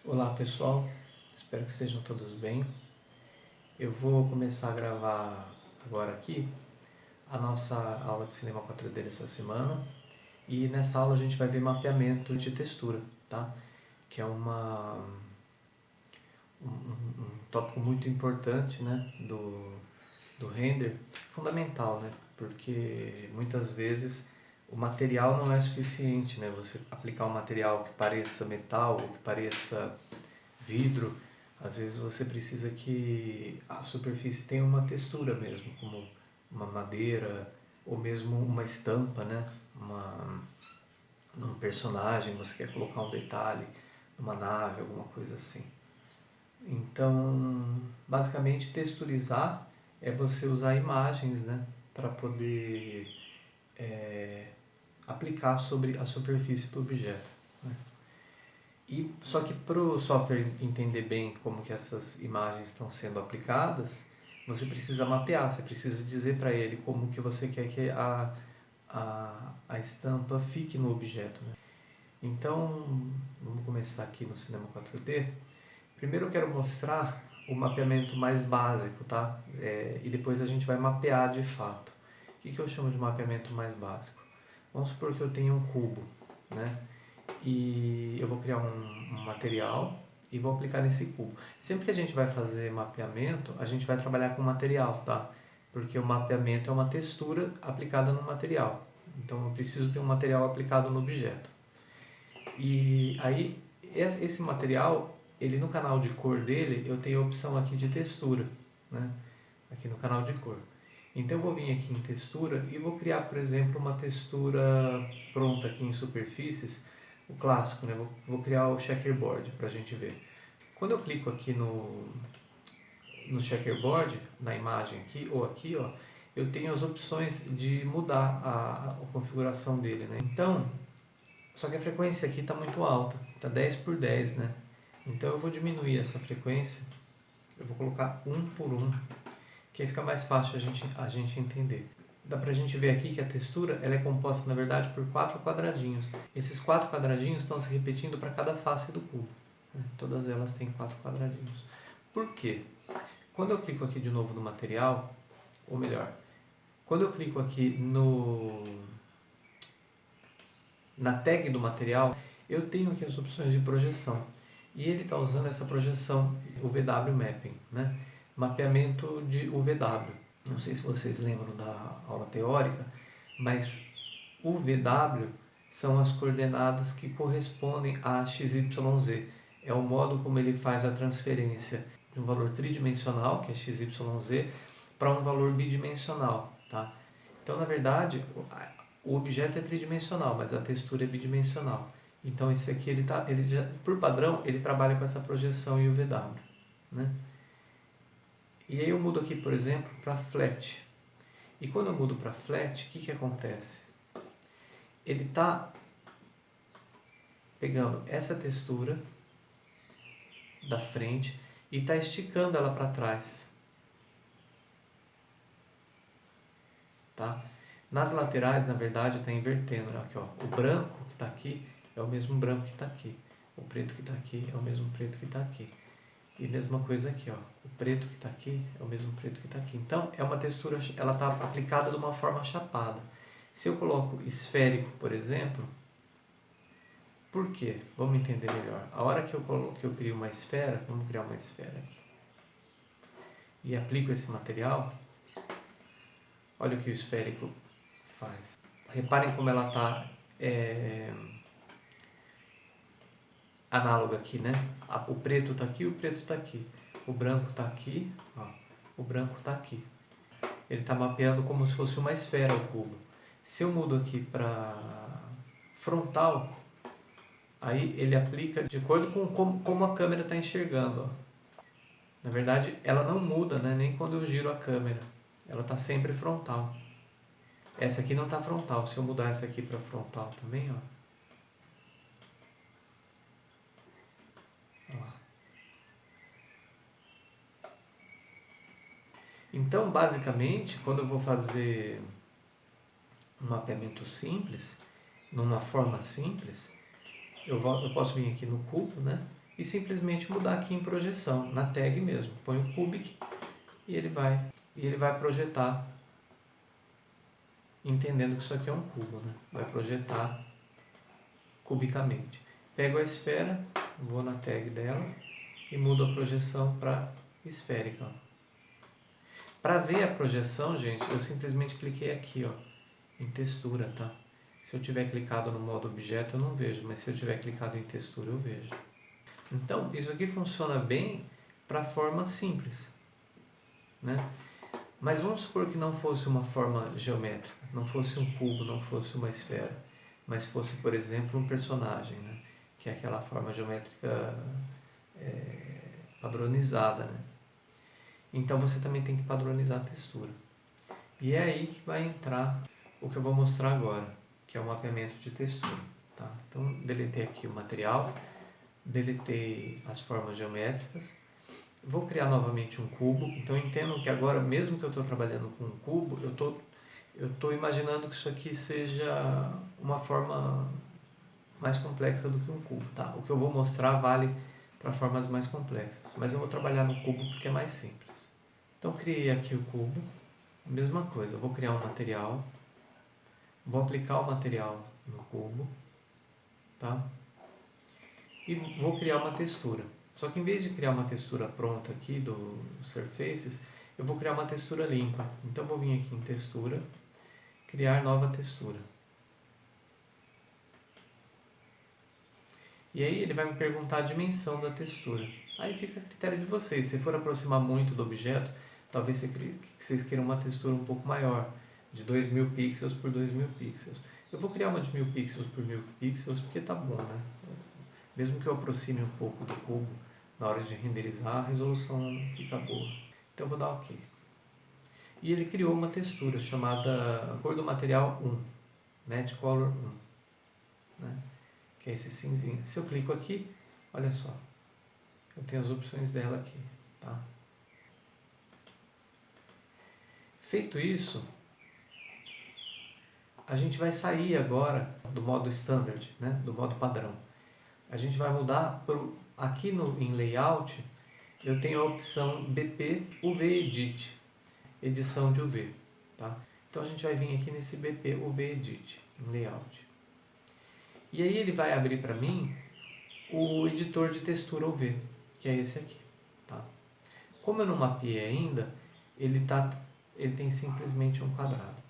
Olá pessoal, espero que estejam todos bem. Eu vou começar a gravar agora aqui a nossa aula de cinema 4D dessa semana e nessa aula a gente vai ver mapeamento de textura, tá? Que é um tópico muito importante, né? do render, fundamental, né? Porque muitas vezes o material não é suficiente, né? Você aplicar um material que pareça metal ou que pareça vidro, às vezes você precisa que a superfície tenha uma textura mesmo, como uma madeira ou mesmo uma estampa, né? Um personagem, você quer colocar um detalhe, uma nave, alguma coisa assim. Então, basicamente, texturizar é você usar imagens, né, para poder aplicar sobre a superfície do objeto. Né? Só que para o software entender bem como que essas imagens estão sendo aplicadas, você precisa mapear, você precisa dizer para ele como que você quer que a estampa fique no objeto. Né? Então, vamos começar aqui no Cinema 4D. Primeiro eu quero mostrar o mapeamento mais básico, tá? E depois a gente vai mapear de fato. O que eu chamo de mapeamento mais básico? Vamos supor que eu tenho um cubo, né? E eu vou criar um material e vou aplicar nesse cubo. Sempre que a gente vai fazer mapeamento, a gente vai trabalhar com material, tá? Porque o mapeamento é uma textura aplicada no material. Então eu preciso ter um material aplicado no objeto. E aí, esse material, ele no canal de cor dele, eu tenho a opção aqui de textura, né? Aqui no canal de cor. Então eu vou vir aqui em textura e vou criar, por exemplo, uma textura pronta aqui em superfícies, o clássico, né? Vou criar o checkerboard para a gente ver. Quando eu clico aqui no checkerboard, na imagem aqui ou aqui, ó, eu tenho as opções de mudar a configuração dele, né? Então, só que a frequência aqui está muito alta, está 10 por 10, né? Então eu vou diminuir essa frequência, eu vou colocar 1 por 1, que aí fica mais fácil a gente entender. Dá pra gente ver aqui que a textura ela é composta, na verdade, por 4 quadradinhos. Esses 4 quadradinhos estão se repetindo para cada face do cubo. Né? Todas elas têm 4 quadradinhos. Por quê? Quando eu clico aqui de novo no material, ou melhor, quando eu clico aqui na tag do material, eu tenho aqui as opções de projeção. E ele está usando essa projeção, o VW Mapping, né? Mapeamento de UVW. Não sei se vocês lembram da aula teórica, mas o VW são as coordenadas que correspondem a XYZ. É o modo como ele faz a transferência de um valor tridimensional, que é XYZ, para um valor bidimensional. Tá? Então, na verdade, o objeto é tridimensional, mas a textura é bidimensional. Então, esse aqui, por padrão, ele trabalha com essa projeção em UVW. Né? E aí eu mudo aqui, por exemplo, para flat. E quando eu mudo para flat, o que acontece? Ele está pegando essa textura da frente e está esticando ela para trás. Tá? Nas laterais, na verdade, está invertendo. Né? Aqui, ó, o branco que está aqui é o mesmo branco que está aqui. O preto que está aqui é o mesmo preto que está aqui. E mesma coisa aqui, ó. O preto que está aqui é o mesmo preto que está aqui. Então, é uma textura, ela está aplicada de uma forma chapada. Se eu coloco esférico, por exemplo, por quê? Vamos entender melhor. A hora que eu crio uma esfera, vamos criar uma esfera aqui, e aplico esse material, olha o que o esférico faz. Reparem como ela está análoga aqui, né? O preto está aqui, o preto está aqui. O branco está aqui, ó. O branco está aqui. Ele está mapeando como se fosse uma esfera o cubo. Se eu mudo aqui para frontal, aí ele aplica de acordo com como a câmera está enxergando. Ó. Na verdade, ela não muda, né? Nem quando eu giro a câmera. Ela está sempre frontal. Essa aqui não está frontal. Se eu mudar essa aqui para frontal também, ó. Olha lá. Então, basicamente, quando eu vou fazer um mapeamento simples, numa forma simples, eu posso vir aqui no cubo, né? e simplesmente mudar aqui em projeção, na tag mesmo. Põe o cubic e ele vai projetar, entendendo que isso aqui é um cubo, né? Vai projetar cubicamente. Pego a esfera, vou na tag dela e mudo a projeção para esférica. Para ver a projeção, gente, eu simplesmente cliquei aqui, ó, em textura, tá? Se eu tiver clicado no modo objeto, eu não vejo, mas se eu tiver clicado em textura, eu vejo. Então, isso aqui funciona bem para forma simples, né? Mas vamos supor que não fosse uma forma geométrica, não fosse um cubo, não fosse uma esfera, mas fosse, por exemplo, um personagem, né? Que é aquela forma geométrica padronizada, né? Então você também tem que padronizar a textura. E é aí que vai entrar o que eu vou mostrar agora, que é o mapeamento de textura. Tá? Então, deletei aqui o material, deletei as formas geométricas, vou criar novamente um cubo. Então, entendo que agora, mesmo que eu estou trabalhando com um cubo, eu estou imaginando que isso aqui seja uma forma mais complexa do que um cubo. Tá? O que eu vou mostrar vale para formas mais complexas, mas eu vou trabalhar no cubo porque é mais simples. Então, criei aqui o cubo, mesma coisa, eu vou criar um material, vou aplicar o material no cubo, tá? E vou criar uma textura. Só que em vez de criar uma textura pronta aqui do Surfaces, eu vou criar uma textura limpa. Então, vou vir aqui em textura, criar nova textura. E aí ele vai me perguntar a dimensão da textura. Aí fica a critério de vocês. Se for aproximar muito do objeto, talvez vocês queiram uma textura um pouco maior, de 2000 pixels por 2000 pixels. Eu vou criar uma de 1000 pixels por 1000 pixels, porque tá bom, né? Mesmo que eu aproxime um pouco do cubo, na hora de renderizar, a resolução fica boa. Então eu vou dar OK. E ele criou uma textura chamada cor do material 1, Matte Color 1, né? Que é esse cinzinho. Se eu clico aqui, olha só, eu tenho as opções dela aqui, tá? Feito isso, a gente vai sair agora do modo standard, né? Do modo padrão. A gente vai mudar aqui em Layout, eu tenho a opção BP UV Edit, edição de UV, tá? Então a gente vai vir aqui nesse BP UV Edit, em Layout. E aí ele vai abrir para mim o editor de textura UV, que é esse aqui, tá? Como eu não mapeei ainda, ele tem simplesmente um quadrado.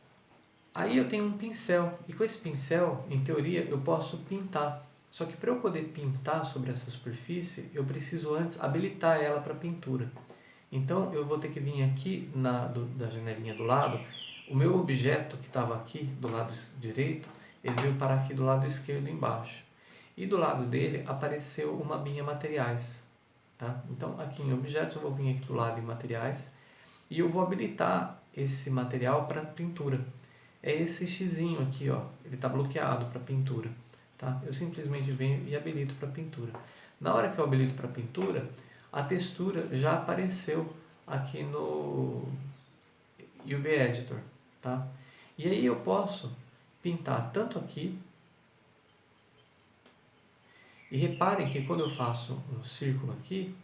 Aí eu tenho um pincel, e com esse pincel, em teoria, eu posso pintar. Só que para eu poder pintar sobre essa superfície, eu preciso antes habilitar ela para pintura. Então eu vou ter que vir aqui da janelinha do lado, o meu objeto que estava aqui do lado direito, ele veio parar aqui do lado esquerdo embaixo. E do lado dele apareceu uma abinha materiais. Tá? Então aqui em objetos eu vou vir aqui do lado em materiais e eu vou habilitar esse material para pintura. É esse xizinho aqui, ó, ele está bloqueado para pintura. Tá? Eu simplesmente venho e habilito para pintura. Na hora que eu habilito para pintura, a textura já apareceu aqui no UV Editor. Tá? E aí eu posso pintar tanto aqui, e reparem que quando eu faço um círculo aqui,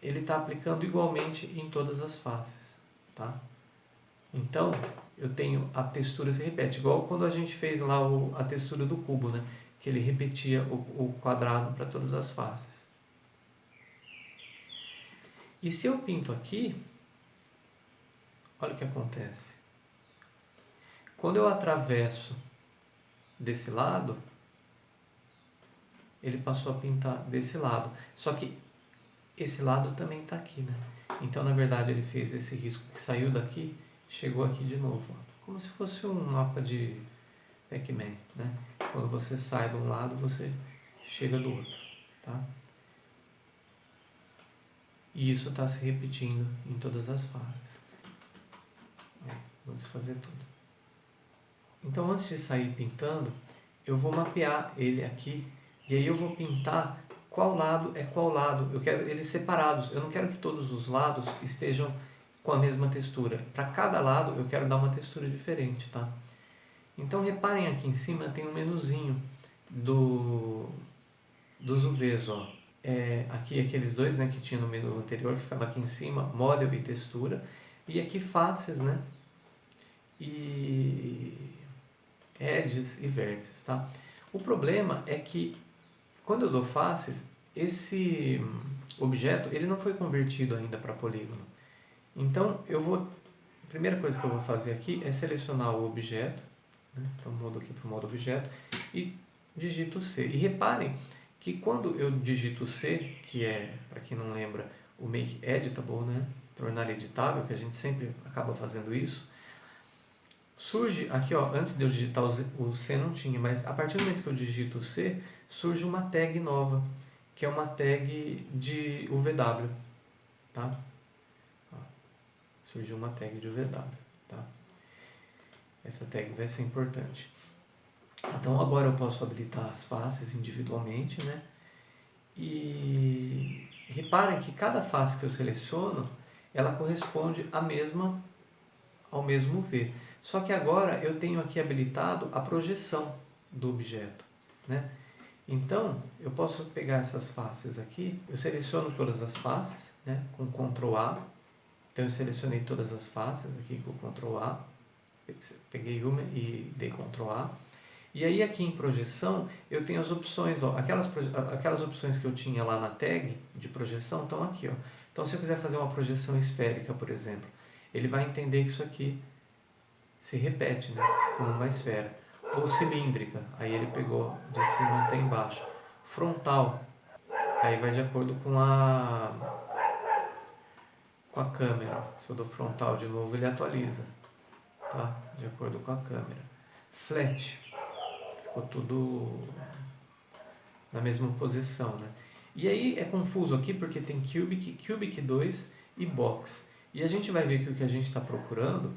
ele está aplicando igualmente em todas as faces. Tá? Então, eu tenho a textura se repete, igual quando a gente fez lá a textura do cubo, né? Que ele repetia o quadrado para todas as faces. E se eu pinto aqui, olha o que acontece. Quando eu atravesso desse lado, ele passou a pintar desse lado. Só que esse lado também está aqui, né? Então, na verdade, ele fez esse risco que saiu daqui, chegou aqui de novo. Ó. Como se fosse um mapa de Pac-Man, né? Quando você sai de um lado, você chega do outro, tá? E isso está se repetindo em todas as fases. Vou desfazer tudo. Então, antes de sair pintando, eu vou mapear ele aqui e aí eu vou pintar qual lado é qual lado. Eu quero eles separados. Eu não quero que todos os lados estejam com a mesma textura. Para cada lado, eu quero dar uma textura diferente, tá? Então, reparem aqui em cima tem um menuzinho dos UVs, ó. Aqui aqueles dois, né, que tinha no menu anterior, que ficava aqui em cima, Model e Textura. E aqui faces, né? E edges e vértices, tá? O problema é que quando eu dou faces, esse objeto ele não foi convertido ainda para polígono. Então a primeira coisa que eu vou fazer aqui é selecionar o objeto, né? Então mudo aqui para o modo objeto e digito C. E reparem que quando eu digito C, que é, para quem não lembra, o Make Editable, né? Tornar editável, que a gente sempre acaba fazendo isso, surge aqui, ó, antes de eu digitar o C não tinha, mas a partir do momento que eu digito o C, surge uma tag nova, que é uma tag de UVW, tá? Ó, surgiu uma tag de UVW, tá? Essa tag vai ser importante. Então agora eu posso habilitar as faces individualmente, né? E reparem que cada face que eu seleciono, ela corresponde ao mesmo V. Só que agora eu tenho aqui habilitado a projeção do objeto, né? Então, eu posso pegar essas faces aqui, eu seleciono todas as faces, né, com Ctrl A. Então eu selecionei todas as faces aqui com Ctrl A, peguei uma e dei Ctrl A. E aí aqui em projeção eu tenho as opções, ó, aquelas opções que eu tinha lá na tag de projeção estão aqui, ó. Então se eu quiser fazer uma projeção esférica, por exemplo, ele vai entender que isso aqui se repete, né, como uma esfera. Ou cilíndrica, aí ele pegou de cima até embaixo. Frontal, aí vai de acordo com a câmera. Se eu dou frontal de novo, ele atualiza, tá? De acordo com a câmera. Flat, ficou tudo na mesma posição, né? E aí é confuso aqui porque tem Cubic, Cubic 2 e Box. E a gente vai ver que o que a gente está procurando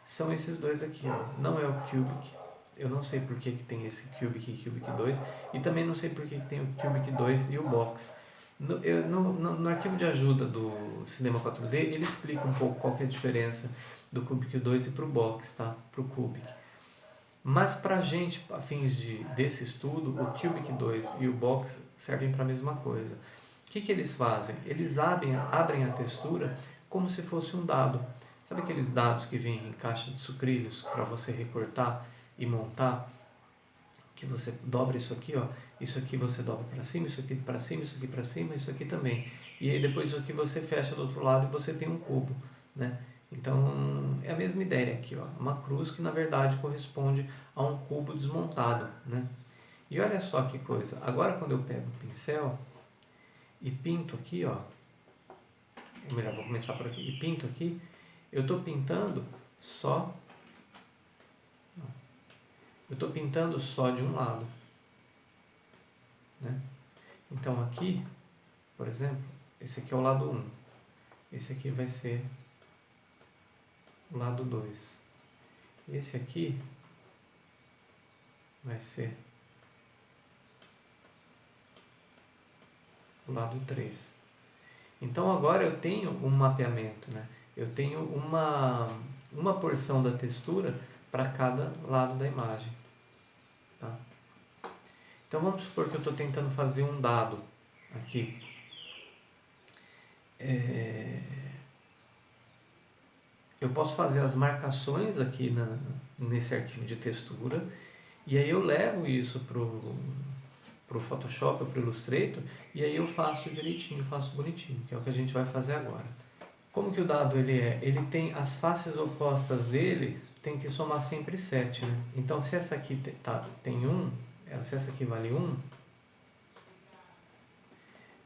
são esses dois aqui, ó. Não é o Cubic. Eu não sei por que tem esse Cubic e Cubic 2. E também não sei por que tem o Cubic 2 e o Box. No arquivo de ajuda do Cinema 4D, ele explica um pouco qual que é a diferença do Cubic 2 e para o Box, tá? Para o Cubic. Mas para a gente, a fins desse estudo, o Cubic 2 e o Box servem para a mesma coisa. O que eles fazem? Eles abrem a textura como se fosse um dado. Sabe aqueles dados que vêm em caixa de sucrilhos para você recortar e montar? Que você dobra isso aqui, ó. Isso aqui você dobra para cima, isso aqui para cima, isso aqui para cima, isso aqui também. E aí depois isso aqui você fecha do outro lado e você tem um cubo, né? Então é a mesma ideia aqui, ó. Uma cruz que na verdade corresponde a um cubo desmontado, né? E olha só que coisa. Agora quando eu pego o pincel e pinto aqui, ó. Ou melhor, vou começar por aqui. E pinto aqui. Eu estou pintando só. Eu estou pintando só de um lado, né? Então aqui, por exemplo, esse aqui é o lado 1. Esse aqui vai ser o lado 2. Esse aqui vai ser o lado 3. Então agora eu tenho um mapeamento, né? Eu tenho uma porção da textura para cada lado da imagem, tá? Então vamos supor que eu estou tentando fazer um dado aqui. Eu posso fazer as marcações aqui nesse arquivo de textura e aí eu levo isso pro Photoshop ou pro Illustrator e aí eu faço direitinho, faço bonitinho, que é o que a gente vai fazer agora. Como que o dado ele é? Ele tem as faces opostas dele, tem que somar sempre 7, né? Então se essa aqui tem 1, se essa aqui vale 1,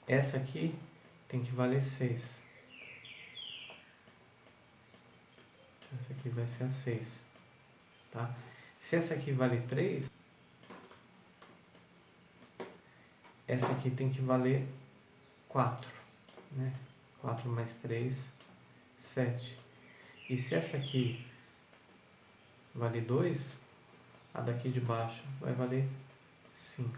essa aqui tem que valer 6. Essa aqui vai ser a 6, tá? Se essa aqui vale 3, essa aqui tem que valer 4, né? 4 mais 3, 7. E se essa aqui vale 2, a daqui de baixo vai valer 5.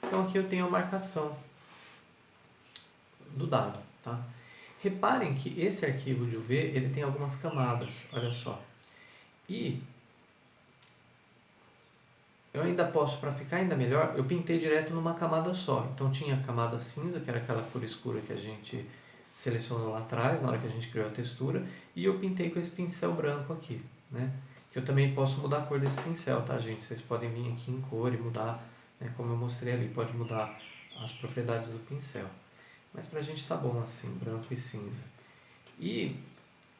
Então aqui eu tenho a marcação do dado, tá? Reparem que esse arquivo de UV, ele tem algumas camadas, olha só. E eu ainda posso, para ficar ainda melhor, eu pintei direto numa camada só. Então tinha a camada cinza, que era aquela cor escura que a gente selecionou lá atrás, na hora que a gente criou a textura, e eu pintei com esse pincel branco aqui, né? Que eu também posso mudar a cor desse pincel, tá, gente? Vocês podem vir aqui em cor e mudar, né, como eu mostrei ali, pode mudar as propriedades do pincel. Mas pra gente tá bom assim, branco e cinza. E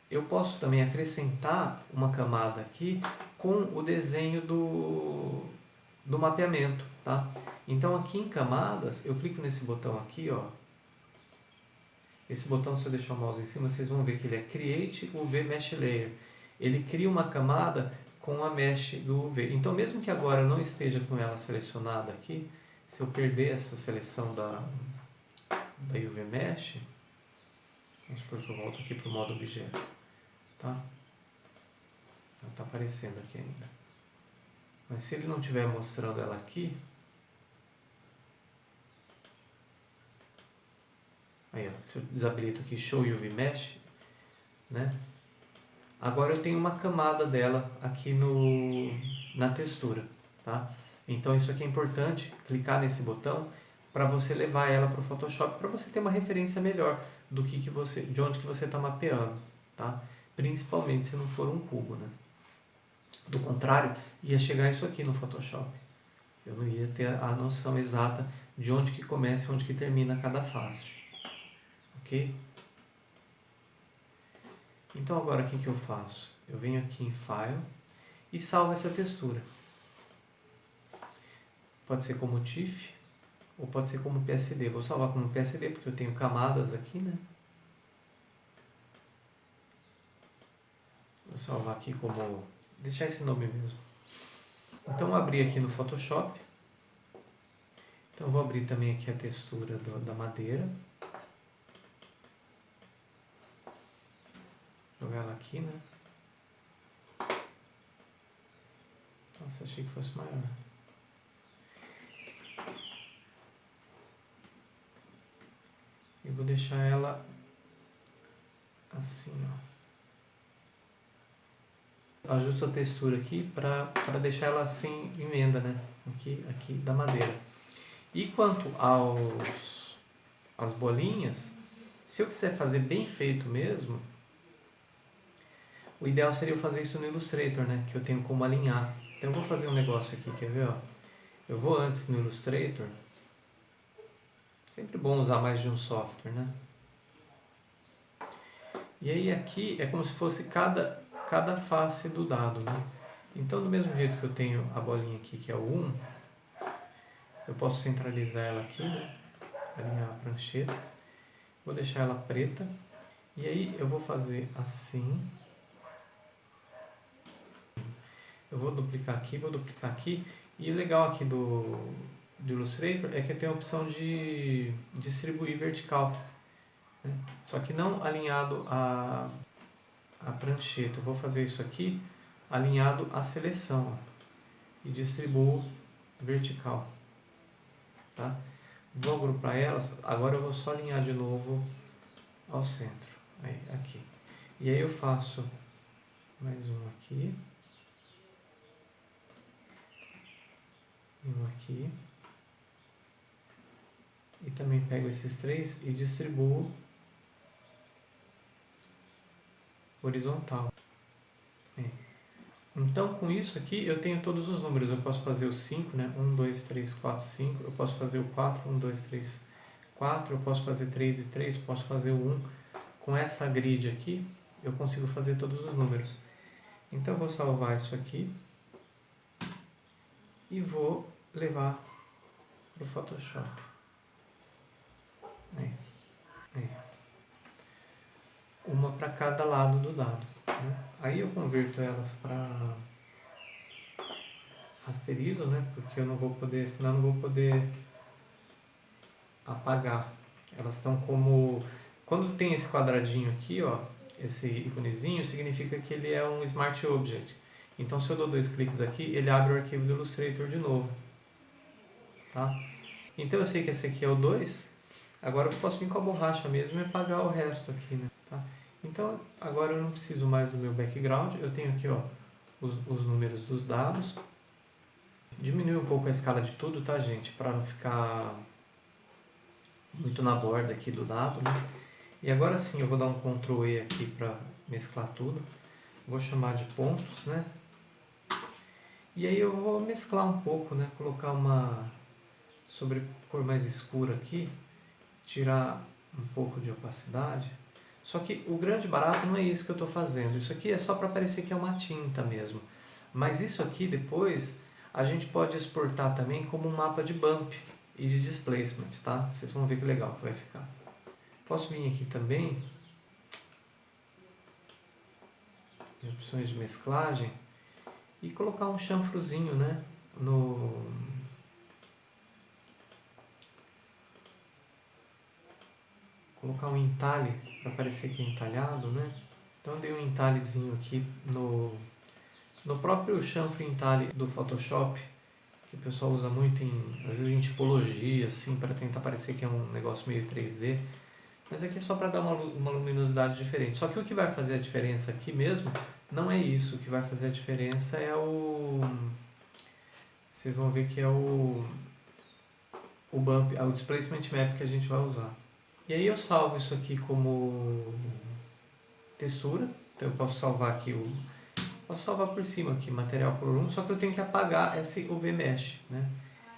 eu posso também acrescentar uma camada aqui com o desenho do mapeamento, tá? Então aqui em camadas, eu clico nesse botão aqui, ó. Esse botão, se eu deixar o mouse em cima, vocês vão ver que ele é Create UV Mesh Layer. Ele cria uma camada com a mesh do UV. Então mesmo que agora eu não esteja com ela selecionada aqui, se eu perder essa seleção da UV Mesh, vamos supor que eu volto aqui para o modo objeto, tá? Ela está aparecendo aqui ainda. Mas se ele não estiver mostrando ela aqui, aí, ó, se eu desabilito aqui Show UV Mesh, né? Agora eu tenho uma camada dela aqui na textura, tá? Então isso aqui é importante, clicar nesse botão para você levar ela para o Photoshop, para você ter uma referência melhor do que você, de onde que você está mapeando, tá? Principalmente se não for um cubo, né? Do contrário, ia chegar isso aqui no Photoshop. Eu não ia ter a noção exata de onde que começa e onde que termina cada face. Ok? Então agora o que eu faço? Eu venho aqui em File e salvo essa textura. Pode ser como TIFF ou pode ser como PSD. Vou salvar como PSD porque eu tenho camadas aqui, né? Vou salvar aqui como... deixar esse nome mesmo. Então abri aqui no Photoshop. Então vou abrir também aqui a textura da madeira. Jogar ela aqui, né? Nossa, achei que fosse maior. E vou deixar ela assim, ó. Ajusto a textura aqui para deixar ela sem emenda, né? Aqui da madeira. E quanto às bolinhas, se eu quiser fazer bem feito mesmo, o ideal seria eu fazer isso no Illustrator, né? Que eu tenho como alinhar. Então eu vou fazer um negócio aqui, quer ver? Ó? Eu vou antes no Illustrator. Sempre bom usar mais de um software, né? E aí aqui é como se fosse cada face do dado, né? Então do mesmo jeito que eu tenho a bolinha aqui, que é o 1, eu posso centralizar ela aqui, né? Alinhar a prancheta. Vou deixar ela preta. E aí eu vou fazer assim. Eu vou duplicar aqui. E o legal aqui do Illustrator é que tem a opção de distribuir vertical, né? Só que não alinhado a prancheta. Eu vou fazer isso aqui alinhado à seleção, ó, e distribuo vertical, tá? Vou agrupar elas. Agora eu vou só alinhar de novo ao centro. Aí, aqui. E aí eu faço mais um aqui. Um aqui. E também pego esses três e distribuo horizontal. Então com isso aqui eu tenho todos os números. Eu posso fazer o 5, né? 1, 2, 3, 4, 5. Eu posso fazer o 4, 1, 2, 3, 4. Eu posso fazer 3 e 3. Posso fazer o 1. Com essa grid aqui eu consigo fazer todos os números. Então eu vou salvar isso aqui e vou levar para o Photoshop. Uma para cada lado do dado, né? Aí eu converto elas para rasterizo, né? Porque eu não vou poder, senão eu não vou poder apagar. Elas estão como... Quando tem esse quadradinho aqui, ó, esse íconezinho, significa que ele é um Smart Object. Então se eu dou 2 cliques aqui, ele abre o arquivo do Illustrator de novo, tá? Então eu sei que esse aqui é o 2, agora eu posso vir com a borracha mesmo e apagar o resto aqui, né? Tá? Então agora eu não preciso mais do meu background, eu tenho aqui, ó, os números dos dados. Diminui um pouco a escala de tudo, tá, gente? Para não ficar muito na borda aqui do dado, né? E agora sim, eu vou dar um Ctrl E aqui para mesclar tudo. Vou chamar de pontos, né? E aí eu vou mesclar um pouco, né? Colocar uma cor mais escura aqui, tirar um pouco de opacidade. Só que o grande barato não é isso que eu estou fazendo. Isso aqui é só para parecer que é uma tinta mesmo. Mas isso aqui depois a gente pode exportar também como um mapa de bump e de displacement, tá? Vocês vão ver que legal que vai ficar. Posso vir aqui também em opções de mesclagem e colocar um chanfrozinho, né? Colocar um entalhe para parecer que é entalhado, né? Então dei um entalhezinho aqui no próprio chanfro entalhe do Photoshop, que o pessoal usa muito às vezes em tipologia, assim, para tentar parecer que é um negócio meio 3D. Mas aqui é só para dar uma luminosidade diferente. Só que o que vai fazer a diferença aqui mesmo não é isso. O que vai fazer a diferença é vocês vão ver que é o bump, o displacement map que a gente vai usar. E aí eu salvo isso aqui como textura. Então eu posso salvar aqui posso salvar por cima aqui, material por um, só que eu tenho que apagar esse UV Mesh, né?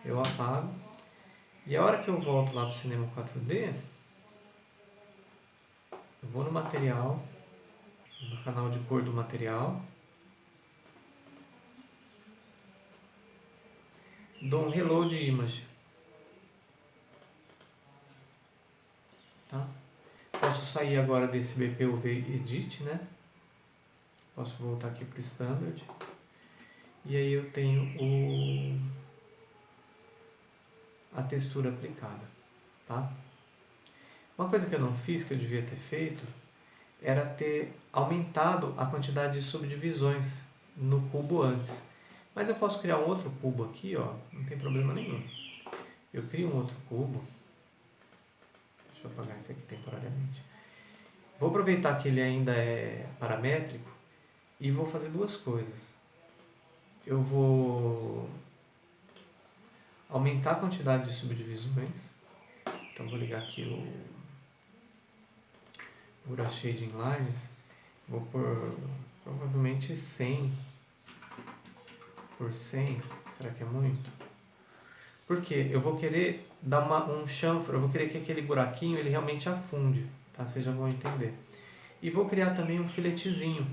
Eu apago. E a hora que eu volto lá para o Cinema 4D, eu vou no material, no canal de cor do material, dou um Reload Image. Tá? Posso sair agora desse BPUV Edit, né? Posso voltar aqui para o Standard. E aí eu tenho a textura aplicada. Tá? Uma coisa que eu não fiz, que eu devia ter feito, era ter aumentado a quantidade de subdivisões no cubo antes. Mas eu posso criar um outro cubo aqui, ó, não tem problema nenhum. Eu crio um outro cubo. Deixa eu apagar esse aqui temporariamente. Vou aproveitar que ele ainda é paramétrico e vou fazer duas coisas. Eu vou aumentar a quantidade de subdivisões. Então vou ligar aqui o Gura Shading Lines. Vou por provavelmente 100 por 100. Será que é muito? Porque eu vou querer dar um chanfro, eu vou querer que aquele buraquinho ele realmente afunde, tá? Vocês já vão entender. E vou criar também um filetezinho,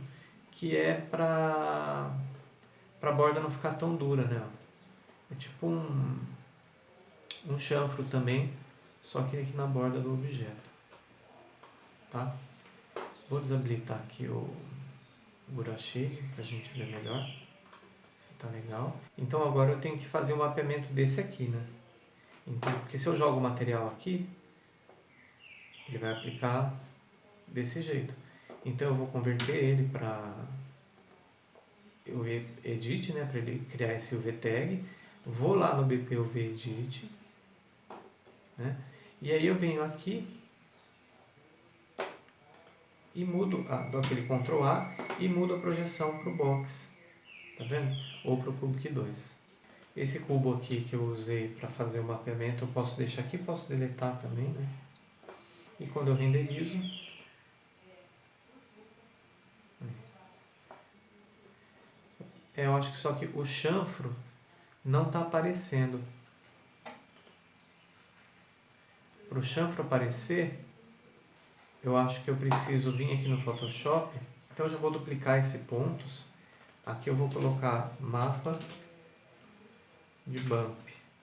que é para a borda não ficar tão dura, né? É tipo um chanfro também, só que aqui na borda do objeto, tá? Vou desabilitar aqui o Gura Shade para a gente ver melhor se tá legal. Então agora eu tenho que fazer um mapeamento desse aqui, né? Então, porque se eu jogo o material aqui, ele vai aplicar desse jeito. Então eu vou converter ele para UV Edit, né, para ele criar esse UV Tag. Vou lá no BP UV Edit, né? E aí eu venho aqui e mudo, dou aquele Ctrl A e mudo a projeção para o box, tá vendo? Ou para o Cubic 2. Esse cubo aqui que eu usei para fazer o mapeamento, eu posso deixar aqui, posso deletar também, né? E quando eu renderizo, eu acho que só que o chanfro não está aparecendo. Para o chanfro aparecer, eu acho que eu preciso vir aqui no Photoshop. Então eu já vou duplicar esse pontos. Aqui eu vou colocar mapa de bump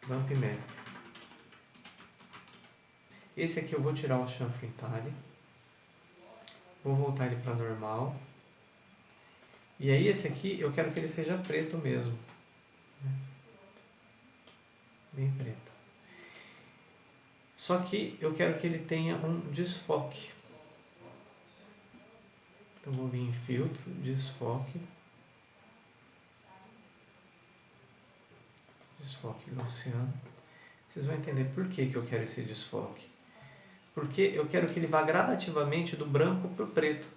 map. Esse aqui eu vou tirar o chanfro entalhe. Vou voltar ele para normal. E aí esse aqui eu quero que ele seja preto mesmo. Bem preto. Só que eu quero que ele tenha um desfoque. Então vou vir em filtro, desfoque. Desfoque gaussiano. Vocês vão entender por que eu quero esse desfoque. Porque eu quero que ele vá gradativamente do branco para o preto,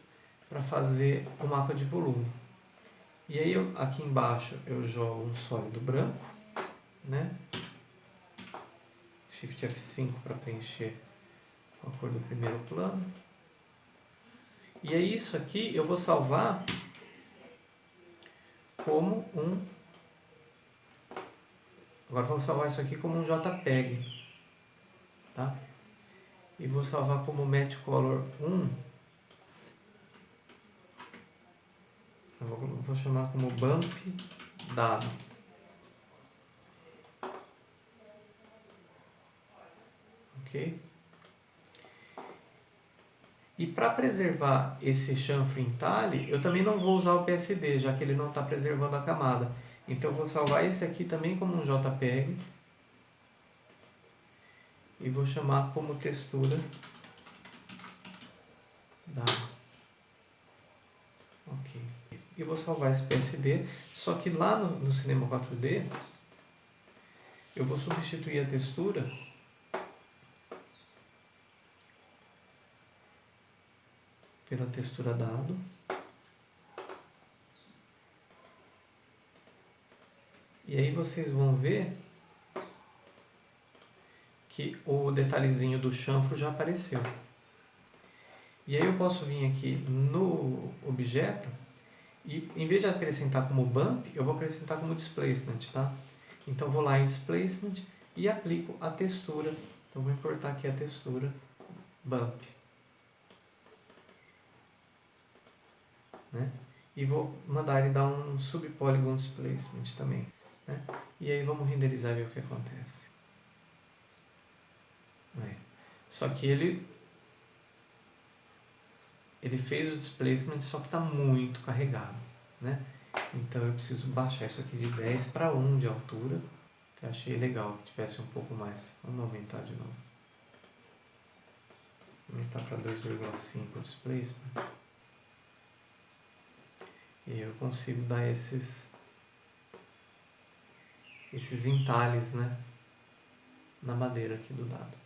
para fazer o mapa de volume. E aí aqui embaixo eu jogo um sólido branco, Shift F5 para preencher a cor do primeiro plano. E é isso aqui, eu vou salvar como um... Agora vou salvar isso aqui como um JPEG, tá? E vou salvar como Match Color 1. Eu vou chamar como Bump Dado. Ok? E para preservar esse chanfre em talhe, eu também não vou usar o PSD, já que ele não está preservando a camada. Então eu vou salvar esse aqui também como um JPEG. E vou chamar como textura dado. Ok. E vou salvar esse PSD, só que lá no Cinema 4D, eu vou substituir a textura pela textura dado. E aí vocês vão ver que o detalhezinho do chanfro já apareceu. E aí eu posso vir aqui no objeto e, em vez de acrescentar como bump, eu vou acrescentar como displacement, tá? Então vou lá em displacement e aplico a textura. Então vou importar aqui a textura bump, né? E vou mandar ele dar um subpolygon displacement também, né? E aí vamos renderizar e ver o que acontece. Só que ele fez o displacement, só que está muito carregado, né? Então eu preciso baixar isso aqui de 10 para 1 de altura. Eu achei legal que tivesse um pouco mais. Vamos aumentar de novo. Aumentar para 2,5 o displacement. E aí eu consigo dar esses entalhes, né, na madeira aqui do dado.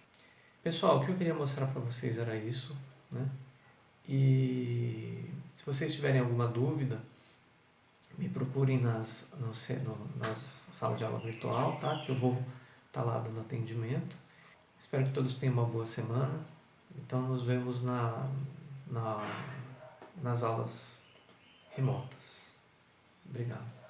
Pessoal, o que eu queria mostrar para vocês era isso, né? E se vocês tiverem alguma dúvida, me procurem nas salas de aula virtual, tá? Que eu vou estar lá dando atendimento. Espero que todos tenham uma boa semana. Então nos vemos nas aulas remotas. Obrigado.